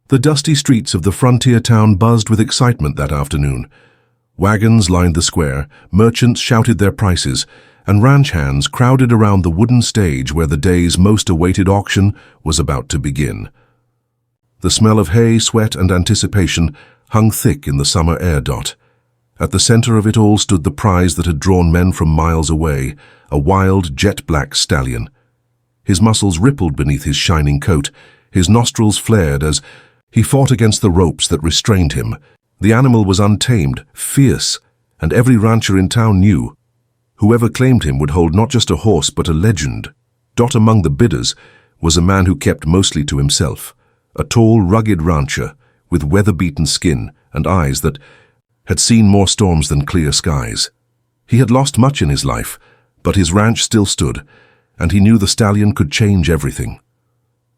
The dusty streets of the frontier town buzzed with excitement that afternoon. Wagons lined the square, merchants shouted their prices, and ranch hands crowded around the wooden stage where the day's most awaited auction was about to begin. The smell of hay, sweat, and anticipation hung thick in the summer air. At the center of it all stood the prize that had drawn men from miles away, a wild, jet-black stallion. His muscles rippled beneath his shining coat, his nostrils flared as he fought against the ropes that restrained him. The animal was untamed, fierce, and every rancher in town knew. Whoever claimed him would hold not just a horse but a legend. Among the bidders was a man who kept mostly to himself, a tall, rugged rancher with weather-beaten skin and eyes that had seen more storms than clear skies. He had lost much in his life, but his ranch still stood, and he knew the stallion could change everything.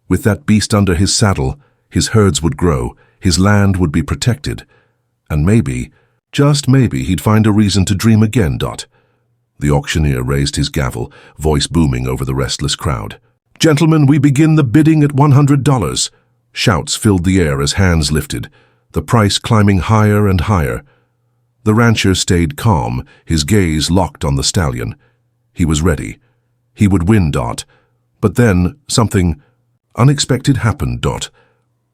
With that beast under his saddle, his herds would grow, his land would be protected, and maybe, just maybe, he'd find a reason to dream again. The auctioneer raised his gavel, voice booming over the restless crowd. "Gentlemen, we begin the bidding at $100. Shouts filled the air as hands lifted, the price climbing higher and higher. The rancher stayed calm, his gaze locked on the stallion. He was ready. He would win. But then something unexpected happened.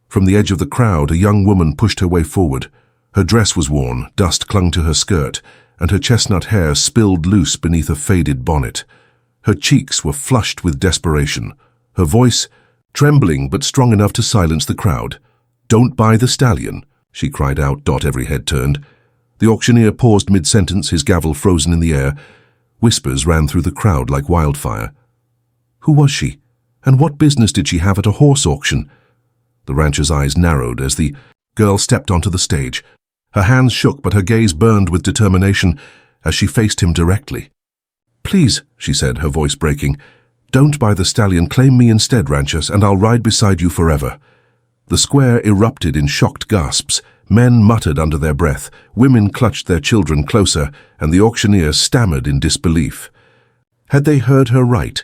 From the edge of the crowd, a young woman pushed her way forward. Her dress was worn, dust clung to her skirt, and her chestnut hair spilled loose beneath a faded bonnet. Her cheeks were flushed with desperation, her voice trembling but strong enough to silence the crowd. "Don't buy the stallion," she cried out. Every head turned. The auctioneer paused mid-sentence, his gavel frozen in the air. Whispers ran through the crowd like wildfire. Who was she? And what business did she have at a horse auction? The rancher's eyes narrowed as the girl stepped onto the stage. Her hands shook, but her gaze burned with determination as she faced him directly. "Please," she said, her voice breaking, "don't buy the stallion. Claim me instead, ranchers, and I'll ride beside you forever." The square erupted in shocked gasps. Men muttered under their breath, women clutched their children closer, and the auctioneer stammered in disbelief. Had they heard her right?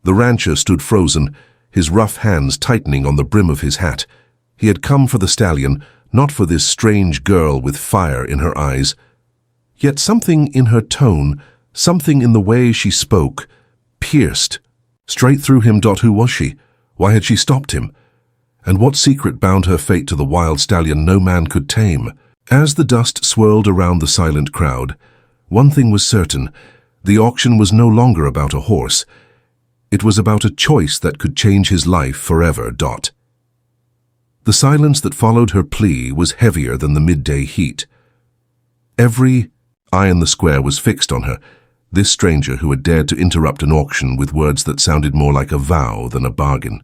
The rancher stood frozen, his rough hands tightening on the brim of his hat. He had come for the stallion, not for this strange girl with fire in her eyes. Yet something in her tone, something in the way she spoke, pierced straight through him. Who was she? Why had she stopped him? And what secret bound her fate to the wild stallion no man could tame? As the dust swirled around the silent crowd, one thing was certain: the auction was no longer about a horse. It was about a choice that could change his life forever. The silence that followed her plea was heavier than the midday heat. Every eye in the square was fixed on her, this stranger who had dared to interrupt an auction with words that sounded more like a vow than a bargain.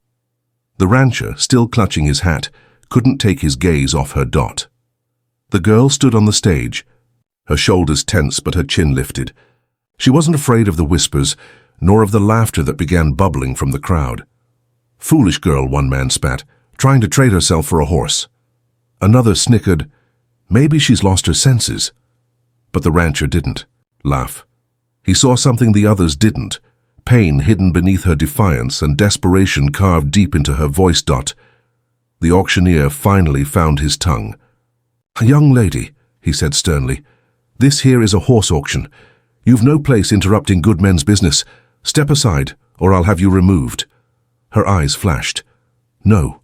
The rancher, still clutching his hat, couldn't take his gaze off her. The girl stood on the stage, her shoulders tense but her chin lifted. She wasn't afraid of the whispers, nor of the laughter that began bubbling from the crowd. "Foolish girl," one man spat, "trying to trade herself for a horse." Another snickered, "Maybe she's lost her senses." But the rancher didn't laugh. He saw something the others didn't. Pain hidden beneath her defiance and desperation carved deep into her voice. The auctioneer finally found his tongue. "Young lady," he said sternly, "this here is a horse auction. You've no place interrupting good men's business. Step aside, or I'll have you removed." Her eyes flashed. "No."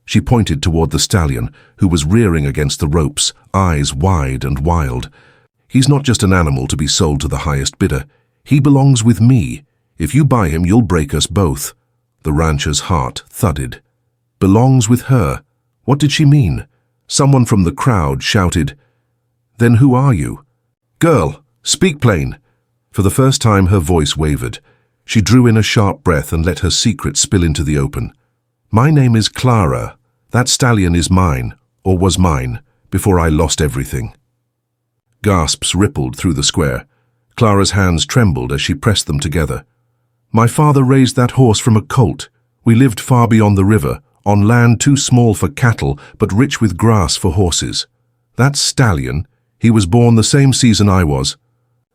She pointed toward the stallion, who was rearing against the ropes, eyes wide and wild. "He's not just an animal to be sold to the highest bidder. He belongs with me. If you buy him, you'll break us both." The rancher's heart thudded. Belongs with her? What did she mean? Someone from the crowd shouted, "Then who are you?" "Girl, speak plain." For the first time her voice wavered. She drew in a sharp breath and let her secret spill into the open. "My name is Clara. That stallion is mine, or was mine, before I lost everything." Gasps rippled through the square. Clara's hands trembled as she pressed them together. "My father raised that horse from a colt. We lived far beyond the river, on land too small for cattle, but rich with grass for horses. That stallion, he was born the same season I was.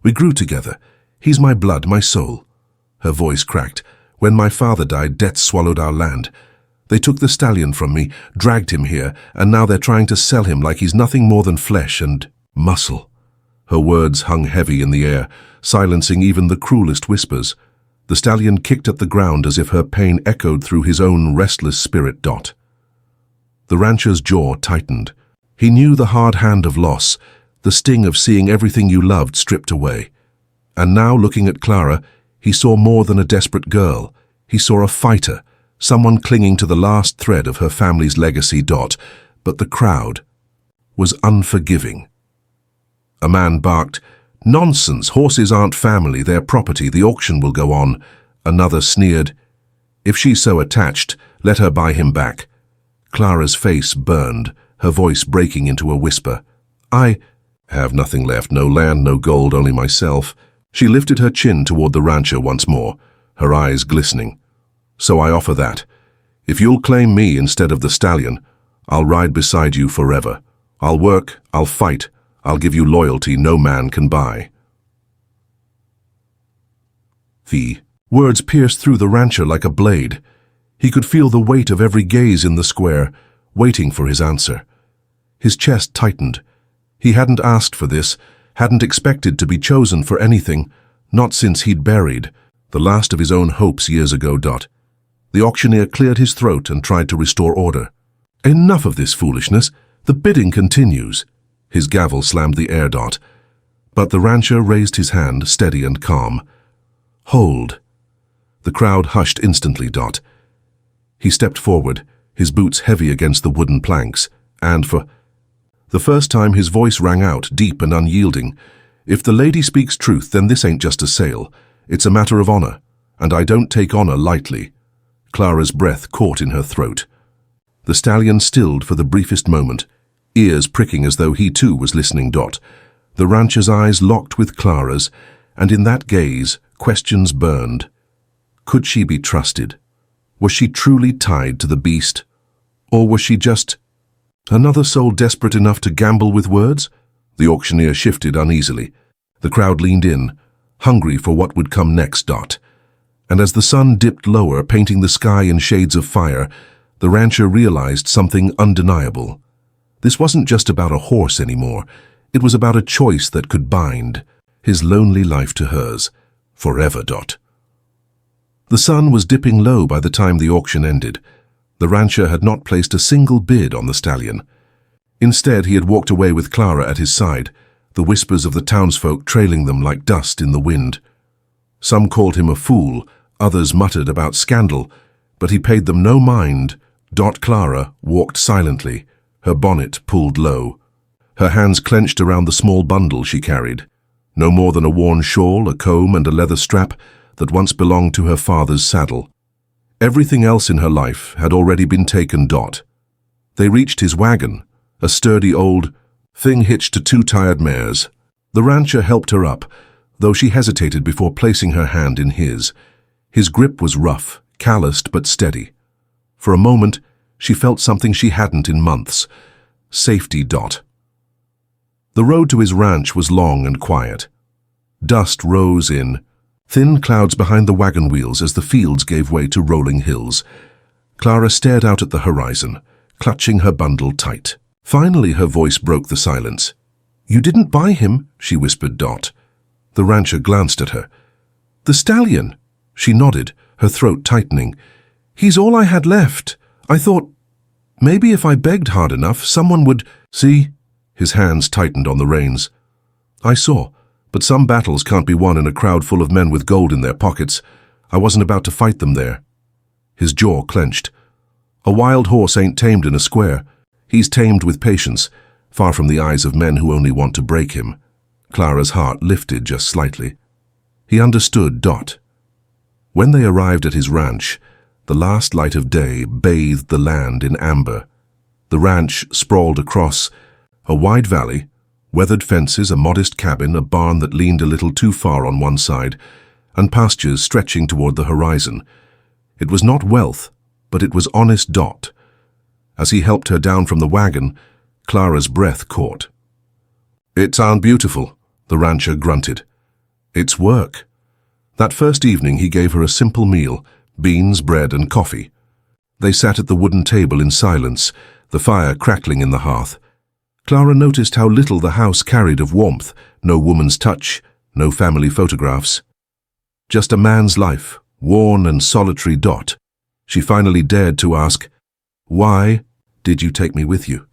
We grew together. He's my blood, my soul." Her voice cracked. "When my father died, death swallowed our land. They took the stallion from me, dragged him here, and now they're trying to sell him like he's nothing more than flesh and muscle." Her words hung heavy in the air, silencing even the cruelest whispers. The stallion kicked at the ground as if her pain echoed through his own restless spirit. The rancher's jaw tightened. He knew the hard hand of loss, the sting of seeing everything you loved stripped away. And now, looking at Clara, he saw more than a desperate girl. He saw a fighter, someone clinging to the last thread of her family's legacy. But the crowd was unforgiving. A man barked, "Nonsense, horses aren't family, they're property, the auction will go on." Another sneered, "If she's so attached, let her buy him back." Clara's face burned, her voice breaking into a whisper. "I have nothing left, no land, no gold, only myself." She lifted her chin toward the rancher once more, her eyes glistening. "So I offer that. If you'll claim me instead of the stallion, I'll ride beside you forever. I'll work, I'll fight, I'll give you loyalty no man can buy." The words pierced through the rancher like a blade. He could feel the weight of every gaze in the square, waiting for his answer. His chest tightened. He hadn't asked for this, hadn't expected to be chosen for anything, not since he'd buried the last of his own hopes years ago. The auctioneer cleared his throat and tried to restore order. "Enough of this foolishness. The bidding continues." His gavel slammed the air. But the rancher raised his hand, steady and calm. "Hold." The crowd hushed instantly. He stepped forward, his boots heavy against the wooden planks, and for the first time his voice rang out, deep and unyielding. "If the lady speaks truth, then this ain't just a sale. It's a matter of honor, and I don't take honor lightly." Clara's breath caught in her throat. The stallion stilled for the briefest moment, ears pricking as though he too was listening. The rancher's eyes locked with Clara's, and in that gaze, questions burned. Could she be trusted? Was she truly tied to the beast? Or was she just another soul desperate enough to gamble with words? The auctioneer shifted uneasily. The crowd leaned in, hungry for what would come next. And as the sun dipped lower, painting the sky in shades of fire, the rancher realized something undeniable. This wasn't just about a horse anymore. It was about a choice that could bind his lonely life to hers forever. The sun was dipping low by the time the auction ended. The rancher had not placed a single bid on the stallion. Instead, he had walked away with Clara at his side, the whispers of the townsfolk trailing them like dust in the wind. Some called him a fool, others muttered about scandal, but he paid them no mind. Clara walked silently, her bonnet pulled low, her hands clenched around the small bundle she carried. No more than a worn shawl, a comb, and a leather strap that once belonged to her father's saddle. Everything else in her life had already been taken. They reached his wagon, a sturdy old thing hitched to two tired mares. The rancher helped her up, though she hesitated before placing her hand in his. His grip was rough, calloused but steady. For a moment, she felt something she hadn't in months. Safety. The road to his ranch was long and quiet. Dust rose in thin clouds behind the wagon wheels as the fields gave way to rolling hills. Clara stared out at the horizon, clutching her bundle tight. Finally, her voice broke the silence. "You didn't buy him," she whispered. The rancher glanced at her. "The stallion." She nodded, her throat tightening. "He's all I had left. I thought, maybe if I begged hard enough, someone would see." His hands tightened on the reins. "I saw, but some battles can't be won in a crowd full of men with gold in their pockets. I wasn't about to fight them there." His jaw clenched. "A wild horse ain't tamed in a square. He's tamed with patience, far from the eyes of men who only want to break him." Clara's heart lifted just slightly. He understood. When they arrived at his ranch, the last light of day bathed the land in amber. The ranch sprawled across a wide valley, weathered fences, a modest cabin, a barn that leaned a little too far on one side, and pastures stretching toward the horizon. It was not wealth, but it was honest. As he helped her down from the wagon, Clara's breath caught. "It sounds beautiful," the rancher grunted. "It's work." That first evening he gave her a simple meal, beans, bread, and coffee. They sat at the wooden table in silence, the fire crackling in the hearth. Clara noticed how little the house carried of warmth, no woman's touch, no family photographs. Just a man's life, worn and solitary. She finally dared to ask, "Why did you take me with you?"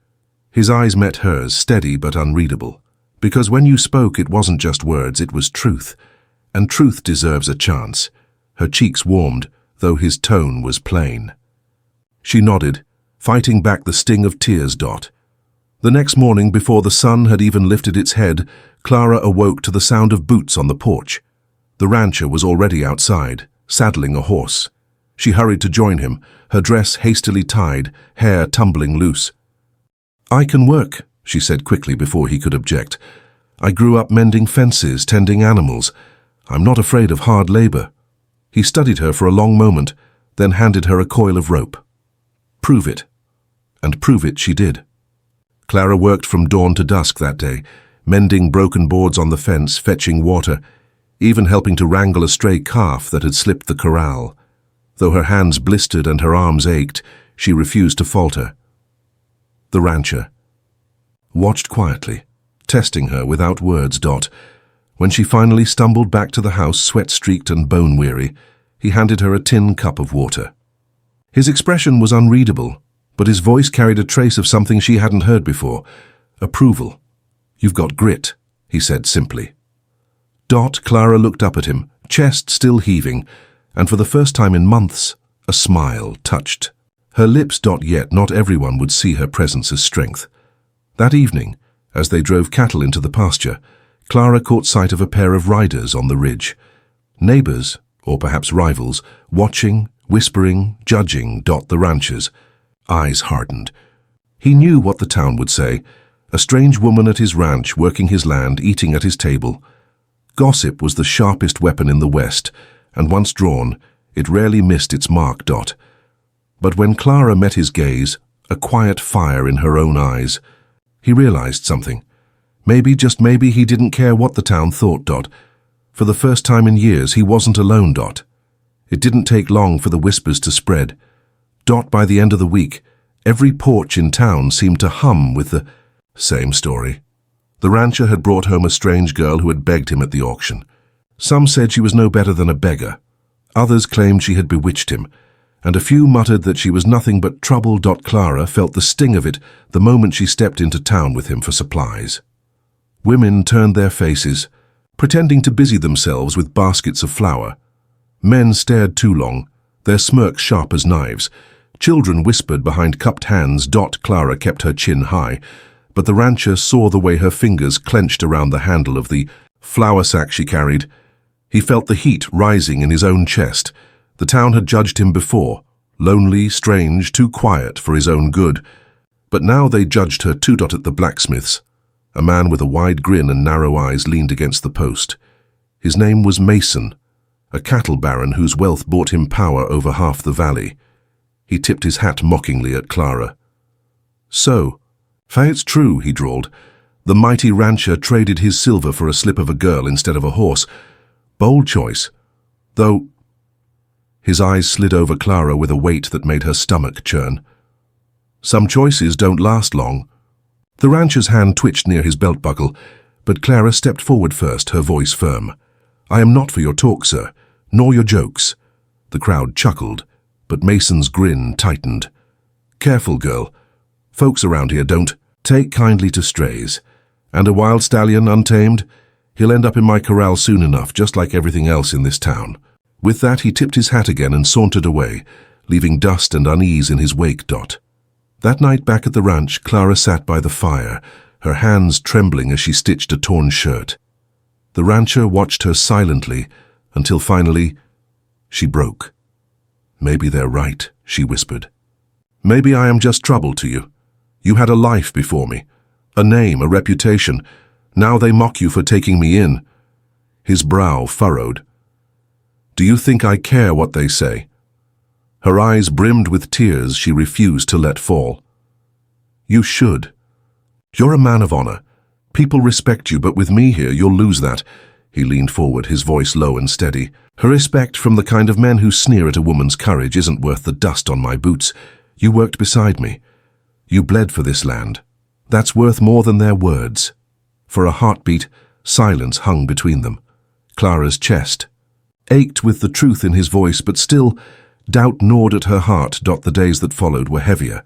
His eyes met hers, steady but unreadable. Because when you spoke, it wasn't just words, it was truth. And truth deserves a chance. Her cheeks warmed, though his tone was plain. She nodded, fighting back the sting of tears. The next morning, before the sun had even lifted its head, Clara awoke to the sound of boots on the porch. The rancher was already outside, saddling a horse. She hurried to join him, her dress hastily tied, hair tumbling loose. "I can work," she said quickly before he could object. "I grew up mending fences, tending animals. I'm not afraid of hard labor." He studied her for a long moment, then handed her a coil of rope. "Prove it." And prove it she did. Clara worked from dawn to dusk that day, mending broken boards on the fence, fetching water, even helping to wrangle a stray calf that had slipped the corral. Though her hands blistered and her arms ached, she refused to falter. The rancher watched quietly, testing her without words. When she finally stumbled back to the house, sweat-streaked and bone-weary, he handed her a tin cup of water. His expression was unreadable, but his voice carried a trace of something she hadn't heard before: approval. "You've got grit," he said simply. Clara looked up at him, chest still heaving, and for the first time in months, a smile touched her lips. Yet not everyone would see her presence as strength. That evening, as they drove cattle into the pasture, Clara caught sight of a pair of riders on the ridge. Neighbors, or perhaps rivals, watching, whispering, judging. The rancher's eyes hardened. He knew what the town would say: a strange woman at his ranch, working his land, eating at his table. Gossip was the sharpest weapon in the West, and once drawn, it rarely missed its mark. But when Clara met his gaze, a quiet fire in her own eyes, he realized something. Maybe, just maybe, he didn't care what the town thought. For the first time in years, he wasn't alone. It didn't take long for the whispers to spread. By the end of the week, every porch in town seemed to hum with the same story. The rancher had brought home a strange girl who had begged him at the auction. Some said she was no better than a beggar. Others claimed she had bewitched him, and a few muttered that she was nothing but trouble. Clara felt the sting of it the moment she stepped into town with him for supplies. Women turned their faces, pretending to busy themselves with baskets of flour. Men stared too long, their smirks sharp as knives. Children whispered behind cupped hands. Clara kept her chin high, but the rancher saw the way her fingers clenched around the handle of the flour sack she carried. He felt the heat rising in his own chest. The town had judged him before, lonely, strange, too quiet for his own good. But now they judged her too. At the blacksmith's, a man with a wide grin and narrow eyes leaned against the post. His name was Mason, a cattle baron whose wealth bought him power over half the valley. He tipped his hat mockingly at Clara. "So, it's true," he drawled. "The mighty rancher traded his silver for a slip of a girl instead of a horse. Bold choice. Though..." His eyes slid over Clara with a weight that made her stomach churn. "Some choices don't last long." The rancher's hand twitched near his belt buckle, but Clara stepped forward first, her voice firm. "I am not for your talk, sir, nor your jokes." The crowd chuckled, but Mason's grin tightened. "Careful, girl. Folks around here don't take kindly to strays. And a wild stallion, untamed, he'll end up in my corral soon enough, just like everything else in this town." With that, he tipped his hat again and sauntered away, leaving dust and unease in his wake. That night back at the ranch, Clara sat by the fire, her hands trembling as she stitched a torn shirt. The rancher watched her silently until finally she broke. "Maybe they're right," she whispered. "Maybe I am just trouble to you. You had a life before me, a name, a reputation. Now they mock you for taking me in." His brow furrowed. "Do you think I care what they say?" Her eyes brimmed with tears she refused to let fall. "You should. You're a man of honor. People respect you, but with me here, you'll lose that. He leaned forward, his voice low and steady. Her respect from the kind of men who sneer at a woman's courage isn't worth the dust on my boots. You worked beside me. You bled for this land. That's worth more than their words. For a heartbeat, silence hung between them. Clara's chest ached with the truth in his voice, but still, doubt gnawed at her heart. The days that followed were heavier.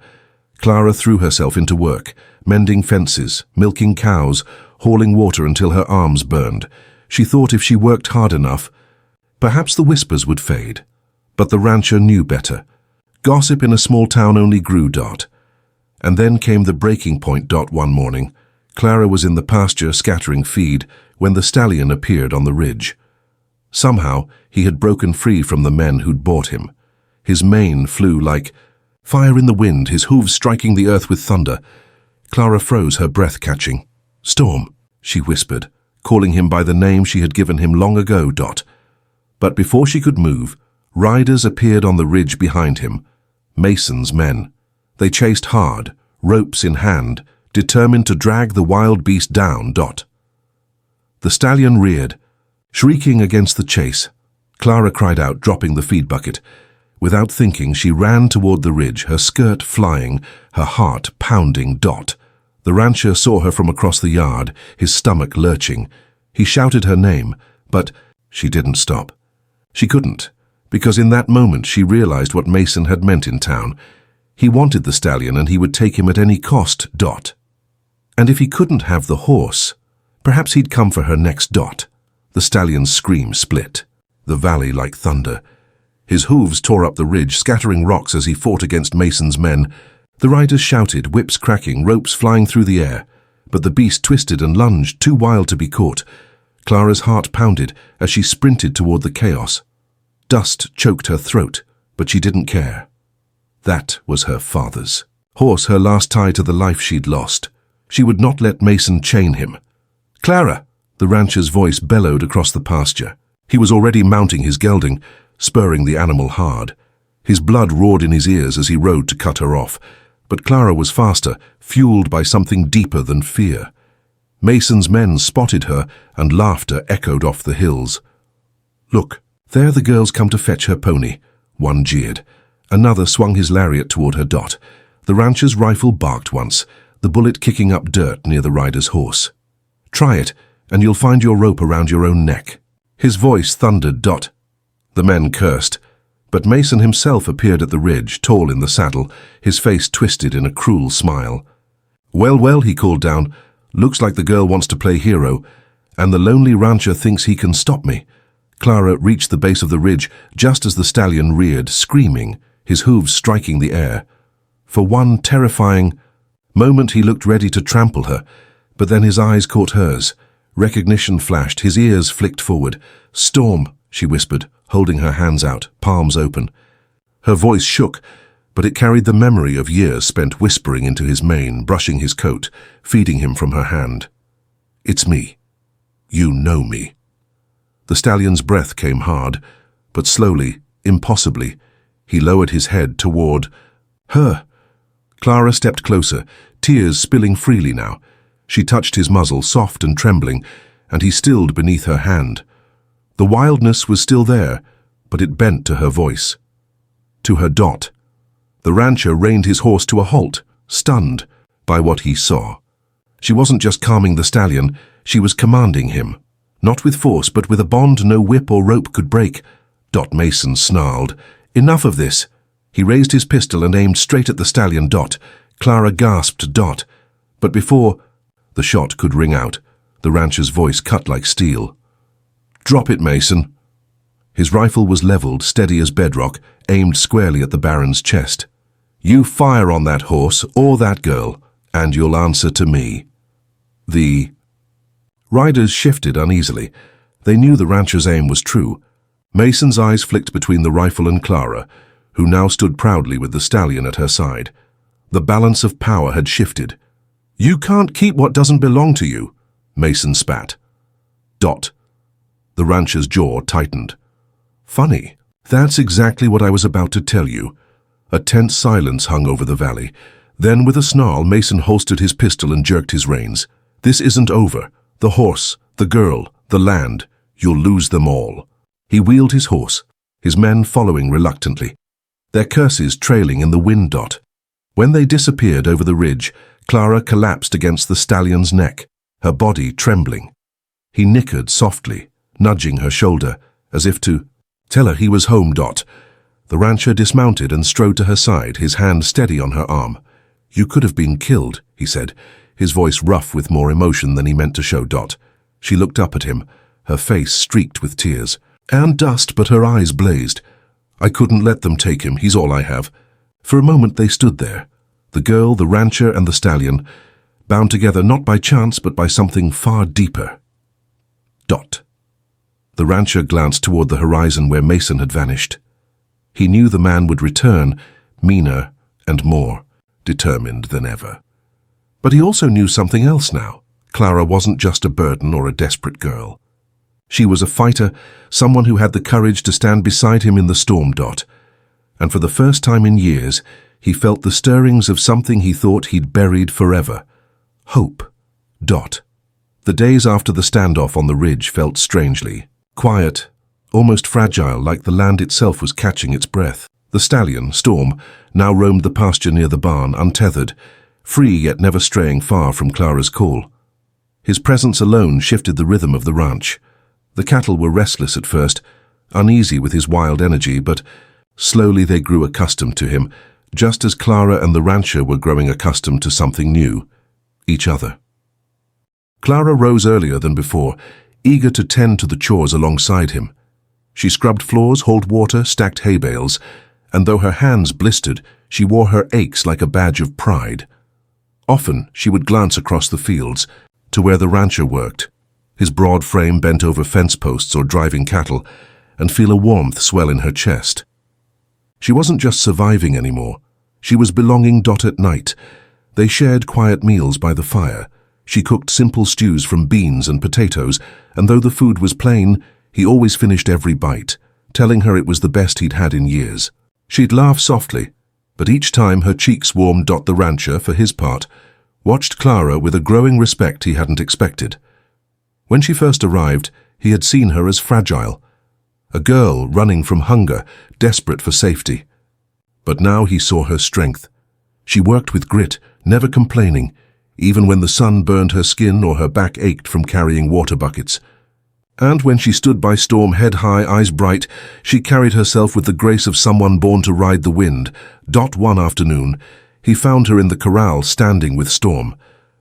Clara threw herself into work, mending fences, milking cows, hauling water until her arms burned. She thought if she worked hard enough, perhaps the whispers would fade. But the rancher knew better. Gossip in a small town only grew. And then came the breaking point. One morning, Clara was in the pasture scattering feed when the stallion appeared on the ridge. Somehow, he had broken free from the men who'd bought him. His mane flew like fire in the wind, his hooves striking the earth with thunder. Clara froze, her breath catching. "Storm," she whispered, calling him by the name she had given him long ago. But before she could move, riders appeared on the ridge behind him. Mason's men. They chased hard, ropes in hand, determined to drag the wild beast down. The stallion reared, shrieking against the chase. Clara cried out, dropping the feed bucket. Without thinking, she ran toward the ridge, her skirt flying, her heart pounding. The rancher saw her from across the yard, his stomach lurching. He shouted her name, but she didn't stop. She couldn't, because in that moment she realized what Mason had meant in town. He wanted the stallion, and he would take him at any cost. And if he couldn't have the horse, perhaps he'd come for her next. The stallion's scream split, the valley like thunder. His hooves tore up the ridge, scattering rocks as he fought against Mason's men. The riders shouted, whips cracking, ropes flying through the air. But the beast twisted and lunged, too wild to be caught. Clara's heart pounded as she sprinted toward the chaos. Dust choked her throat, but she didn't care. That was her father's horse, her last tie to the life she'd lost. She would not let Mason chain him. "Clara!" The rancher's voice bellowed across the pasture. He was already mounting his gelding, spurring the animal hard. His blood roared in his ears as he rode to cut her off. But Clara was faster, fueled by something deeper than fear. Mason's men spotted her, and laughter echoed off the hills. "Look, there the girls come to fetch her pony," one jeered. Another swung his lariat toward her. The rancher's rifle barked once, the bullet kicking up dirt near the rider's horse. "Try it, and you'll find your rope around your own neck." His voice thundered. The men cursed, but Mason himself appeared at the ridge, tall in the saddle, his face twisted in a cruel smile. Well, he called down, "looks like the girl wants to play hero, and the lonely rancher thinks he can stop me." Clara reached the base of the ridge just as the stallion reared, screaming, his hooves striking the air. For one terrifying moment he looked ready to trample her, but then his eyes caught hers. Recognition flashed, his ears flicked forward. "Storm," she whispered, holding her hands out, palms open. Her voice shook, but it carried the memory of years spent whispering into his mane, brushing his coat, feeding him from her hand. "It's me. You know me." The stallion's breath came hard, but slowly, impossibly, he lowered his head toward her. Clara stepped closer, tears spilling freely now. She touched his muzzle, soft and trembling, and he stilled beneath her hand. The wildness was still there, but it bent to her voice. To her. The rancher reined his horse to a halt, stunned by what he saw. She wasn't just calming the stallion, she was commanding him. Not with force, but with a bond no whip or rope could break. Mason snarled, "Enough of this." He raised his pistol and aimed straight at the stallion. Clara gasped. But before the shot could ring out, the rancher's voice cut like steel. "Drop it, Mason." His rifle was leveled, steady as bedrock, aimed squarely at the Baron's chest. "You fire on that horse or that girl, and you'll answer to me." The riders shifted uneasily. They knew the rancher's aim was true. Mason's eyes flicked between the rifle and Clara, who now stood proudly with the stallion at her side. The balance of power had shifted. "You can't keep what doesn't belong to you," Mason spat. The rancher's jaw tightened. "Funny. That's exactly what I was about to tell you." A tense silence hung over the valley. Then, with a snarl, Mason holstered his pistol and jerked his reins. "This isn't over. The horse, the girl, the land. You'll lose them all." He wheeled his horse, his men following reluctantly, their curses trailing in the wind. When they disappeared over the ridge, Clara collapsed against the stallion's neck, her body trembling. He nickered softly, nudging her shoulder, as if to tell her he was home. The rancher dismounted and strode to her side, his hand steady on her arm. "You could have been killed," he said, his voice rough with more emotion than he meant to show. She looked up at him, her face streaked with tears and dust, but her eyes blazed. "I couldn't let them take him. He's all I have." For a moment they stood there, the girl, the rancher, and the stallion, bound together not by chance but by something far deeper. The rancher glanced toward the horizon where Mason had vanished. He knew the man would return, meaner and more determined than ever. But he also knew something else now. Clara wasn't just a burden or a desperate girl. She was a fighter, someone who had the courage to stand beside him in the storm. And for the first time in years, he felt the stirrings of something he thought he'd buried forever. Hope. The days after the standoff on the ridge felt strangely quiet, almost fragile, like the land itself was catching its breath. The stallion, Storm, now roamed the pasture near the barn, untethered, free yet never straying far from Clara's call. His presence alone shifted the rhythm of the ranch. The cattle were restless at first, uneasy with his wild energy, but slowly they grew accustomed to him, just as Clara and the rancher were growing accustomed to something new, each other. Clara rose earlier than before, eager to tend to the chores alongside him. She scrubbed floors, hauled water, stacked hay bales, and though her hands blistered, she wore her aches like a badge of pride. Often she would glance across the fields to where the rancher worked, his broad frame bent over fence posts or driving cattle, and feel a warmth swell in her chest. She wasn't just surviving anymore. She was belonging. At night, they shared quiet meals by the fire. She cooked simple stews from beans and potatoes, and though the food was plain, he always finished every bite, telling her it was the best he'd had in years. She'd laugh softly, but each time her cheeks warmed. The rancher, for his part, watched Clara with a growing respect he hadn't expected. When she first arrived, he had seen her as fragile, a girl running from hunger, desperate for safety. But now he saw her strength. She worked with grit, never complaining, even when the sun burned her skin or her back ached from carrying water buckets. And when she stood by Storm, head high, eyes bright, she carried herself with the grace of someone born to ride the wind. One afternoon, he found her in the corral, standing with Storm.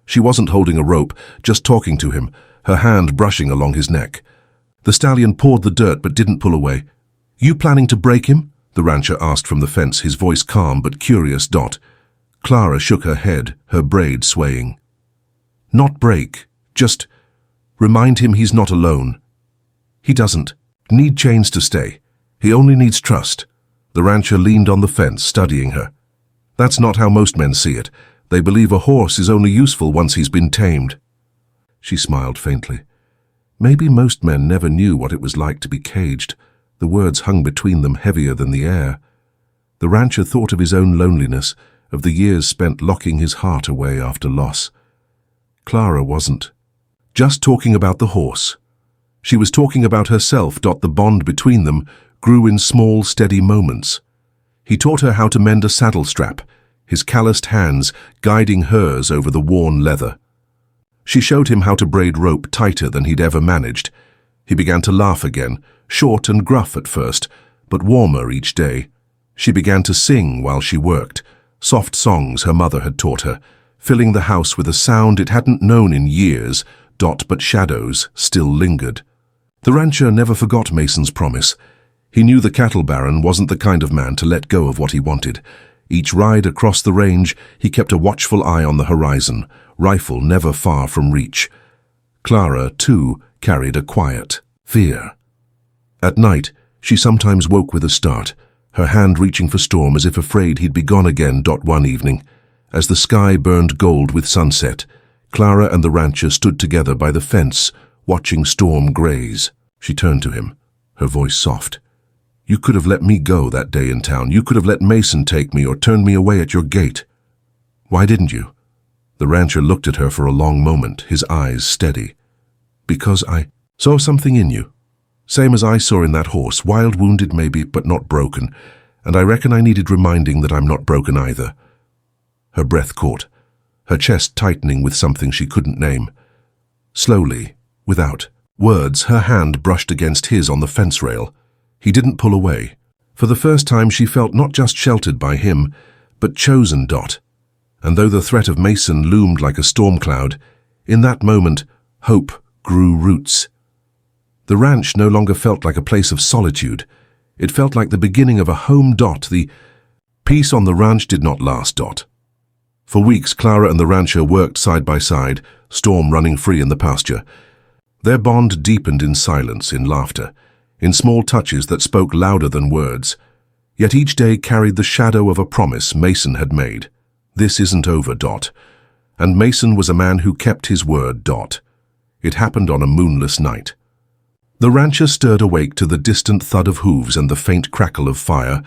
She wasn't holding a rope, just talking to him, her hand brushing along his neck. The stallion pawed the dirt but didn't pull away. "You planning to break him?" the rancher asked from the fence, his voice calm but curious. Clara shook her head, her braid swaying. "Not break, just remind him he's not alone. He doesn't need chains to stay. He only needs trust." The rancher leaned on the fence, studying her. "That's not how most men see it. They believe a horse is only useful once he's been tamed." She smiled faintly. Maybe most men never knew what it was like to be caged. The words hung between them, heavier than the air. The rancher thought of his own loneliness, of the years spent locking his heart away after loss. Clara wasn't just talking about the horse. She was talking about herself. The bond between them grew in small, steady moments. He taught her how to mend a saddle strap, his calloused hands guiding hers over the worn leather. She showed him how to braid rope tighter than he'd ever managed. He began to laugh again, short and gruff at first, but warmer each day. She began to sing while she worked, soft songs her mother had taught her, filling the house with a sound it hadn't known in years. But shadows still lingered. The rancher never forgot Mason's promise. He knew the cattle baron wasn't the kind of man to let go of what he wanted. Each ride across the range, he kept a watchful eye on the horizon, rifle never far from reach. Clara, too, carried a quiet fear. At night, she sometimes woke with a start, her hand reaching for Storm as if afraid he'd be gone again. One evening, as the sky burned gold with sunset, Clara and the rancher stood together by the fence, watching Storm graze. She turned to him, her voice soft. "You could have let me go that day in town. You could have let Mason take me or turned me away at your gate. Why didn't you?" The rancher looked at her for a long moment, his eyes steady. "Because I saw something in you," Same as I saw in that horse, wild, wounded maybe, but not broken, and I reckon I needed reminding that I'm not broken either. Her breath caught, her chest tightening with something she couldn't name. Slowly, without words, her hand brushed against his on the fence rail. He didn't pull away. For the first time she felt not just sheltered by him, but chosen. And though the threat of Mason loomed like a storm cloud, in that moment, hope grew roots. The ranch no longer felt like a place of solitude. It felt like the beginning of a home. The peace on the ranch did not last. For weeks, Clara and the rancher worked side by side, Storm running free in the pasture. Their bond deepened in silence, in laughter, in small touches that spoke louder than words. Yet each day carried the shadow of a promise Mason had made. This isn't over. And Mason was a man who kept his word. It happened on a moonless night. The rancher stirred awake to the distant thud of hooves and the faint crackle of fire.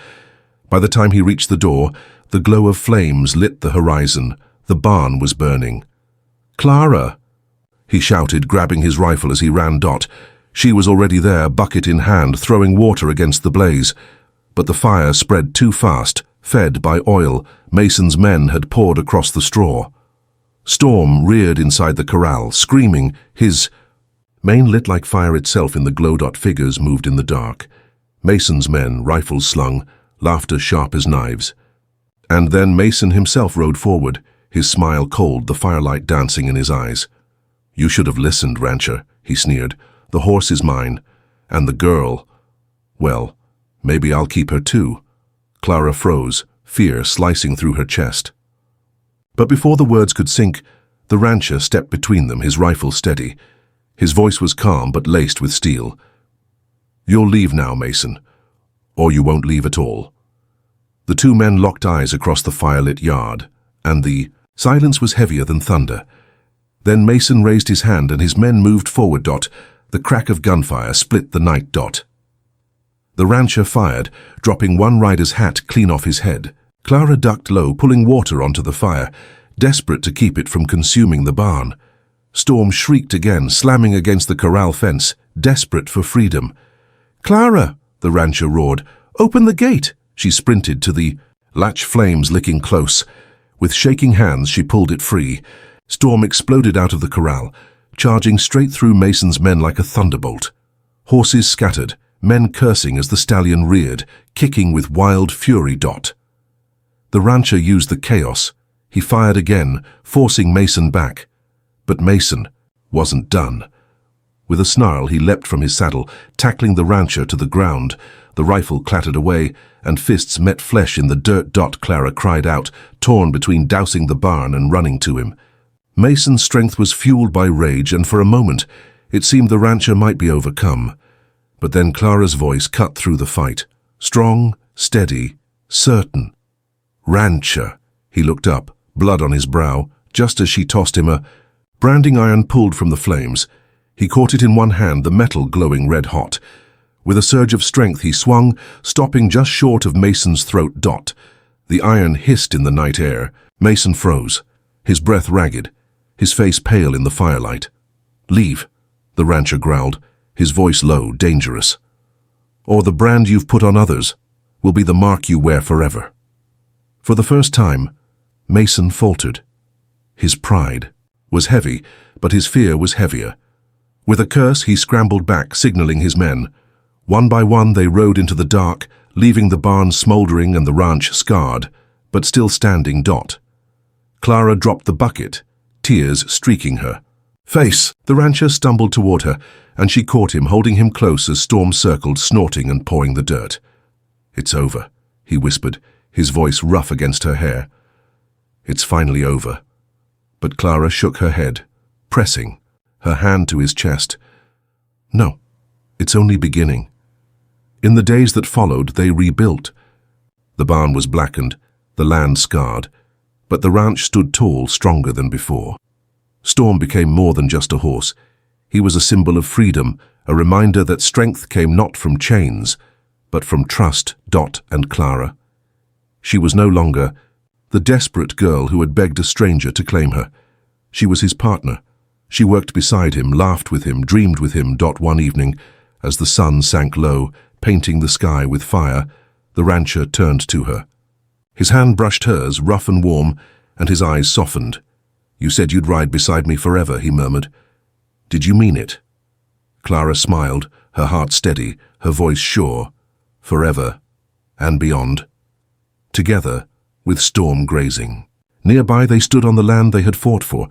By the time he reached the door, the glow of flames lit the horizon. The barn was burning. "Clara!" he shouted, grabbing his rifle as he ran. She was already there, bucket in hand, throwing water against the blaze. But the fire spread too fast, fed by oil Mason's men had poured across the straw. Storm reared inside the corral, screaming, his mane lit like fire itself in the glow. Figures moved in the dark. Mason's men, rifles slung, laughter sharp as knives. And then Mason himself rode forward, his smile cold, the firelight dancing in his eyes. "You should have listened, rancher," he sneered. "The horse is mine, and the girl, well, maybe I'll keep her too." Clara froze, fear slicing through her chest. But before the words could sink, the rancher stepped between them, his rifle steady. His voice was calm but laced with steel. "You'll leave now, Mason, or you won't leave at all." The two men locked eyes across the firelit yard, and the silence was heavier than thunder. Then Mason raised his hand and his men moved forward. The crack of gunfire split the night. The rancher fired, dropping one rider's hat clean off his head. Clara ducked low, pulling water onto the fire, desperate to keep it from consuming the barn. Storm shrieked again, slamming against the corral fence, desperate for freedom. "Clara!" the rancher roared. "Open the gate!" She sprinted to the latch, flames licking close. With shaking hands, she pulled it free. Storm exploded out of the corral, charging straight through Mason's men like a thunderbolt. Horses scattered, men cursing as the stallion reared, kicking with wild fury. The rancher used the chaos. He fired again, forcing Mason back. But Mason wasn't done. With a snarl, he leapt from his saddle, tackling the rancher to the ground. The rifle clattered away, and fists met flesh in the dirt. Clara cried out, torn between dousing the barn and running to him. Mason's strength was fueled by rage, and for a moment, it seemed the rancher might be overcome. But then Clara's voice cut through the fight. Strong, steady, certain. "Rancher." He looked up, blood on his brow, just as she tossed him a branding iron pulled from the flames. He caught it in one hand, the metal glowing red-hot. With a surge of strength, he swung, stopping just short of Mason's throat. The iron hissed in the night air. Mason froze, his breath ragged, his face pale in the firelight. "Leave," the rancher growled, his voice low, dangerous. "Or the brand you've put on others will be the mark you wear forever." For the first time, Mason faltered. His pride was heavy, but his fear was heavier. With a curse, he scrambled back, signaling his men. One by one, they rode into the dark, leaving the barn smoldering and the ranch scarred, but still standing. Clara dropped the bucket, tears streaking her face. The rancher stumbled toward her, and she caught him, holding him close as Storm circled, snorting and pawing the dirt. "It's over," he whispered, his voice rough against her hair. "It's finally over." But Clara shook her head, pressing, her hand to his chest. "No, it's only beginning." In the days that followed, they rebuilt. The barn was blackened, the land scarred, but the ranch stood tall, stronger than before. Storm became more than just a horse. He was a symbol of freedom, a reminder that strength came not from chains, but from trust. And Clara. She was no longer the desperate girl who had begged a stranger to claim her. She was his partner. She worked beside him, laughed with him, dreamed with him. One evening, As the sun sank low, painting the sky with fire, the rancher turned to her. His hand brushed hers, rough and warm, and his eyes softened. "You said you'd ride beside me forever," he murmured. "Did you mean it?" Clara smiled, her heart steady, her voice sure. "Forever, and beyond." Together, with storm grazing. Nearby they stood on the land they had fought for,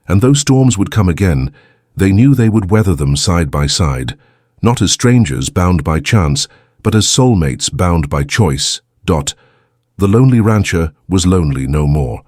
and though storms would come again, they knew they would weather them side by side, not as strangers bound by chance, but as soulmates bound by choice. The lonely rancher was lonely no more.